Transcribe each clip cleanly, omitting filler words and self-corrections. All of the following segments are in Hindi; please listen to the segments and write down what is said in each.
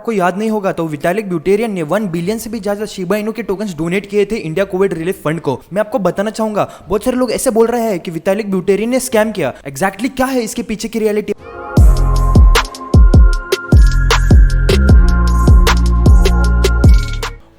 आपको याद नहीं होगा तो विटालिक ब्यूटेरियन ने 1 बिलियन से भी ज्यादा शिबा इनू के टोकन्स डोनेट किए थे इंडिया कोविड रिलीफ फंड को। मैं आपको बताना चाहूंगा, बहुत सारे लोग ऐसे बोल रहे हैं कि विटालिक ब्यूटेरियन ने स्कैम किया। एग्जैक्टली क्या है इसके पीछे की reality?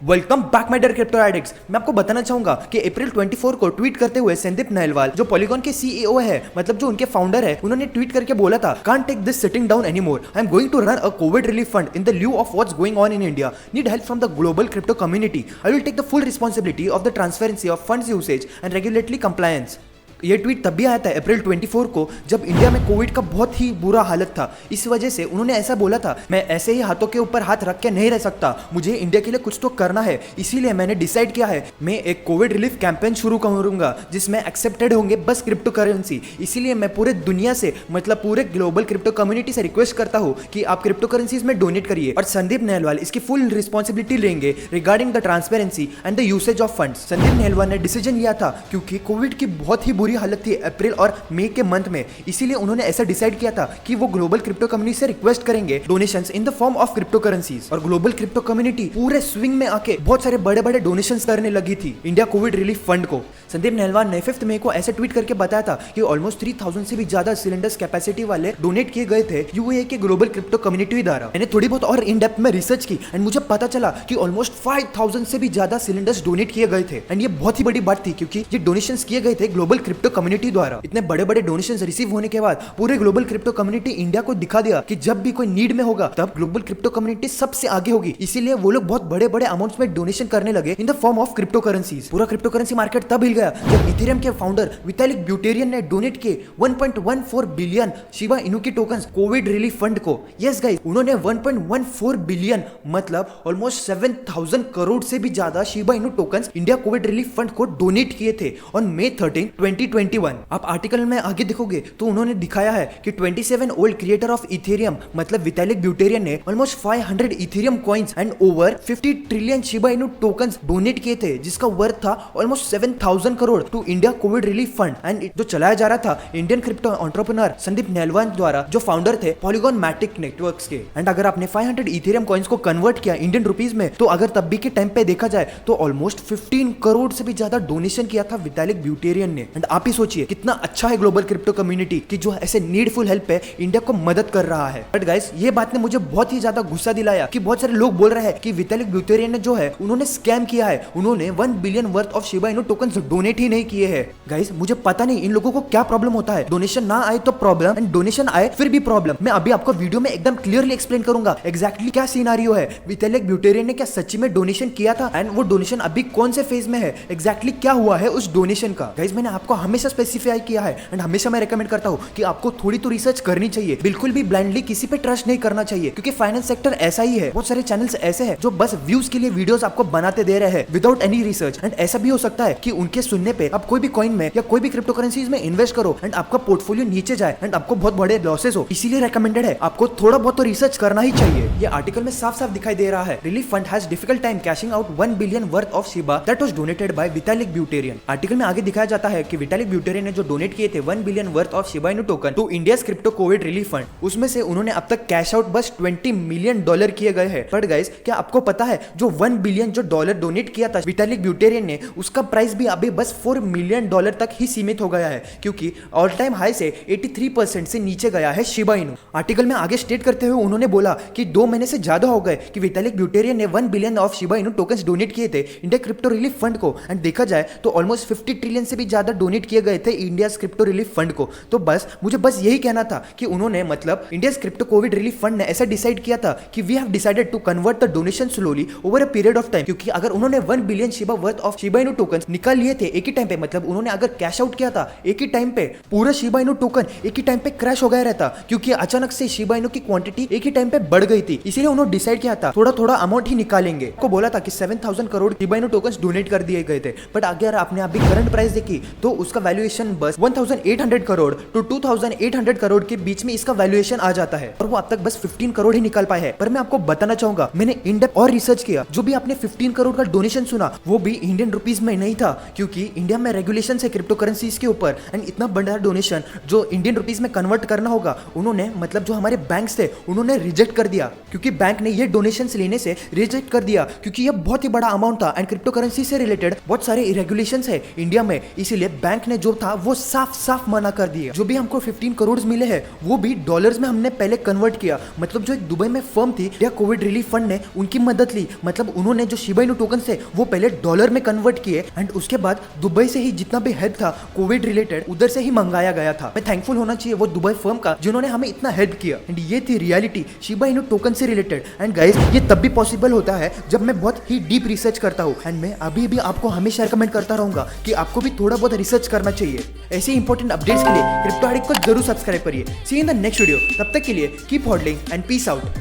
Welcome back my dear crypto addicts. मैं आपको बताना चाहूंगा कि अप्रैल 24 को ट्वीट करते हुए संदीप नहलवाल जो पॉलीगॉन के सीईओ है, मतलब जो उनके फाउंडर है, उन्होंने ट्वीट करके बोला था, can't take this sitting down anymore, I am going to run a covid relief fund in the lieu of what's going on in India, need help from the global crypto community, I will take the full responsibility of the transparency of funds usage and regulatory compliance. ये ट्वीट तब भी आया था अप्रैल 24 को जब इंडिया में कोविड का बहुत ही बुरा हालत था। इस वजह से उन्होंने ऐसा बोला था, मैं ऐसे ही हाथों के ऊपर हाथ रख के नहीं रह सकता, मुझे इंडिया के लिए कुछ तो करना है, इसीलिए मैंने डिसाइड किया है मैं एक कोविड रिलीफ कैंपेन शुरू करूंगा जिसमें एक्सेप्टेड होंगे बस क्रिप्टो करेंसी। इसीलिए मैं पूरे दुनिया से, मतलब पूरे ग्लोबल क्रिप्टो कम्युनिटी से रिक्वेस्ट करता हूँ कि आप क्रिप्टो करेंसीज में डोनेट करिए और संदीप नहलवाल इसकी फुल रिस्पॉन्सिबिलिटी लेंगे regarding the transparency and the usage of funds. Sandeep Nailwal ने डिसीजन लिया था क्योंकि कोविड की बहुत ही बुरी हालत थी अप्रैल और मई के मंथ में, इसीलिए उन्होंने ऐसा डिसाइड किया था कि वो ग्लोबल क्रिप्टो कम्युनिटी से रिक्वेस्ट करेंगे donations in the form of crypto currencies. और ग्लोबल क्रिप्टो कम्युनिटी पूरे स्विंग में आके बहुत सारे बड़े बड़े डोनेशंस करने लगी थी इंडिया कोविड रिलीफ फंड को। संदीप नहलवाल ने 5 मई को ऐसे ट्वीट करके बताया था कि ऑलमोस्ट 3000 से भी ज्यादा सिलेंडर्स कैपेसिटी वाले डोनेट किए गए थे यूएई के ग्लोबल क्रिप्टो कम्युनिटी द्वारा। मैंने थोड़ी बहुत और इन डेप्थ में रिसर्च की एंड मुझे पता चला कि ऑलमोस्ट 5000 से भी ज्यादा सिलेंडर्स डोनेट किए गए थे। एंड ये बहुत ही बड़ी बात थी क्योंकि ये डोनेशंस किए गए थे ग्लोबल क्रिप्टो कम्युनिटी द्वारा। इतने बड़े बड़े डोनेशंस रिसीव होने के बाद पूरे ग्लोबल क्रिप्टो कम्युनिटी इंडिया को दिखा दिया कि जब भी कोई नीड में होगा तब ग्लोबल क्रिप्टो कम्युनिटी सबसे आगे होगी। इसीलिए वो लोग बहुत बड़े बड़े अमाउंट्स में डोनेशन करने लगे in the form of crypto currencies. पूरा क्रिप्टो करेंसी मार्केट तब हिल गया जब इथेरियम के फाउंडर विटालिक ब्यूटेरियन ने डोनेट किए 1.14 बिलियन शिबा इनू के टोकन्स कोविड रिलीफ फंड को। यस गाइस, उन्होंने 1.14 बिलियन मतलब ऑलमोस्ट 7000 करोड़ से भी ज्यादा Shiba Inu tokens India covid relief fund को डोनेट किए थे ऑन May 13, 2021। आप आर्टिकल में आगे देखोगे तो उन्होंने दिखाया है कि 27 ओल्ड क्रिएटर ऑफ इथेरियम मतलब विटालिक ब्यूटेरियन ने almost 500 Ethereum coins and over 50 trillion Shiba Inu tokens donate किए थे, जिसका वर्थ था almost 7000 crore to India covid relief fund. And जो चलाया जा रहा था Indian crypto entrepreneur Sandeep Nailwal द्वारा, जो फाउंडर थे पॉलीगॉन मैटिक नेटवर्क्स के। एंड अगर आपने 500 इथेरियम कॉइंस को कन्वर्ट किया इंडियन रुपीज में, तो अगर तब भी के टाइम पे देखा जाए तो ऑलमोस्ट 15 करोड़ से भी ज्यादा डोनेशन किया था विटालिक ब्यूटेरियन ने। एंड आप ही सोचिए कितना अच्छा है ग्लोबल क्रिप्टो कम्युनिटी कि जो ऐसे नीडफुल हेल्प पे इंडिया को मदद कर रहा है। बट गाइस, ये बात ने मुझे बहुत ही ज्यादा गुस्सा दिलाया कि बहुत सारे लोग बोल रहे हैं कि विटालिक ब्यूटेरियन ने जो है उन्होंने स्कैम किया है, उन्होंने 1 billion worth of Shiba Inu tokens donate ही नहीं किए हैं। गाइस, मुझे पता नहीं इन लोगों को क्या प्रॉब्लम होता है, डोनेशन ना आए तो प्रॉब्लम एंड डोनेशन आए फिर भी प्रॉब्लम। मैं अभी आपको वीडियो में एकदम क्लियरली एक्सप्लेन करूंगा एग्जैक्टली क्या सिनेरियो है, विटालिक ब्यूटेरियन ने क्या सच्ची में डोनेशन किया था एंड वो डोनेशन अभी कौन से फेज में है, एग्जैक्टली क्या हुआ है उस डोनेशन का। गाइस, मैंने आपको हमेशा स्पेसिफाई किया है एंड हमेशा मैं रेकमेंड करता हूं कि आपको थोड़ी तो रिसर्च करनी चाहिए, बिल्कुल भी ब्लाइंडली किसी पे ट्रस्ट नहीं करना चाहिए, क्योंकि फाइनेंस सेक्टर ऐसा ही है। बहुत सारे चैनल्स ऐसे हैं जो बस व्यूज के लिए वीडियोस आपको बनाते दे रहे हैं विदाउट एनी रिसर्च। एंड ऐसा भी हो सकता है कि उनके सुनने पे आप कोई भी कॉइन में या कोई भी क्रिप्टो करेंसीज में इन्वेस्ट करो एंड आपका पोर्टफोलियो नीचे जाए एंड आपको बहुत बड़े लॉसेस हो। इसीलिए रेकमेंडेड है आपको थोड़ा बहुत तो रिसर्च करना ही चाहिए। ये आर्टिकल में साफ साफ दिखाई दे रहा है, relief fund has difficult time cashing out 1 billion worth of Shiba that was donated by Vitalik Buterin. Article में आगे दिखाया जाता है कि विटालिक ब्यूटेरियन ने जो डोनेट किए थे 1 billion worth of Shiba Inu token to India's crypto covid relief fund, उसमें से उन्होंने अब तक कैश आउट बस $20 मिलियन किए गए हैं। बट गाइस, क्या आपको पता है जो 1 बिलियन जो डॉलर डोनेट किया था विटालिक ब्यूटेरियन ने, उसका प्राइस भी अभी बस $4 मिलियन तक ही सीमित हो गया है, क्योंकि ऑल टाइम हाई से 83% से नीचे गया है शिबा इनू। आर्टिकल में आगे स्टेट करते हुए उन्होंने बोला कि 2 महीने से ज्यादा हो गए कि विटालिक ब्यूटेरियन ने 1 billion of Shiba Inu tokens donate किए थे इंडिया क्रिप्टो रिलीफ फंड को। एंड देखा जाए तो ऑलमोस्ट 50 ट्रिलियन से भी ज्यादा डोनेट किए गए थे इंडिया क्रिप्टो रिलीफ फंड को। तो बस मुझे बस यही कहना था कि उन्होंने मतलब India crypto covid relief fund ने ऐसा डिसाइड किया था कि we have decided to convert the donation slowly over a period of time, क्योंकि अगर उन्होंने 1 billion Shiba worth of Shiba Inu tokens निकाल लिए थे एक ही टाइम पे, मतलब उन्होंने अगर कैश आउट किया था एक ही टाइम पे, पूरा शिबा इनू टोकन एक ही टाइम पे क्रैश हो गया रहता, क्योंकि अचानक से शिबा इनू की क्वांटिटी एक ही टाइम पे बढ़ गई थी। इसीलिए उन्होंने डिसाइड किया था थोड़ा थोड़ा अमाउंट ही निकालेंगे। को बोला था कि 7000 crore Shiba Inu tokens donate कर दिए गए थे। बट अगर आपने अभी करंट प्राइस देखी तो उसका वैल्यूएशन बस 1800 करोड़ टू 2800 करोड़ के बीच में इसका वैल्यूएशन आ जाता है और वो अब तक बस 15 करोड़ ही निकाल पाए हैं। पर मैं आपको बताना चाहूंगा, मैंने इन डेप्थ और रिसर्च किया, जो भी आपने 15 करोड़ का डोनेशन सुना वो भी इंडियन रुपीस में नहीं था, क्योंकि इंडिया में रेगुलेशन है क्रिप्टो करेंसीज के ऊपर। एंड इतना बड़ा डोनेशन जो इंडियन रुपीस में कन्वर्ट करना होगा, उन्होंने मतलब जो हमारे बैंक्स थे उन्होंने रिजेक्ट कर दिया, क्योंकि बैंक ने ये डोनेशन लेने से रिजेक्ट कर दिया, क्योंकि ये बहुत ही बड़ा अमाउंट था एंड क्रिप्टो करेंसी से रिलेटेड बहुत सारे रेगुलेशंस है इंडिया में। इसीलिए बैंक ने जो था वो साफ साफ मना कर दिया। जो भी हमको 15 करोड़ मिले हैं वो भी डॉलर्स में हमने पहले कन्वर्ट किया। मतलब जो एक दुबई में फर्म थी या कोविड रिलीफ फंड ने उनकी मदद ली, मतलब उन्होंने जो शिबा इनू टोकन थे वो पहले डॉलर में कन्वर्ट किए एंड उसके बाद दुबई से ही जितना भी हेल्प था कोविड रिलेटेड उधर से ही मंगाया गया था। मैं थैंकफुल होना चाहिए वो दुबई फर्म का जिन्होंने हमें इतना हेल्प किया। एंड ये थी रियलिटी शिबा इनू टोकन से रिलेटेड। एंड गाइस, ये तब भी पॉसिबल होता है जब मैं बहुत ही डीप रिसर्च करता हूँ। एंड मैं अभी भी आपको हमेशा रिकमेंड करता रहूंगा कि आपको भी थोड़ा बहुत रिसर्च करना चाहिए। ऐसे इंपॉर्टेंट अपडेट्स के लिए क्रिप्टो एडिक्ट को जरूर सब्सक्राइब करिए। सी इन द नेक्स्ट वीडियो। तब तक के लिए कीप हॉडलिंग एंड पीस आउट।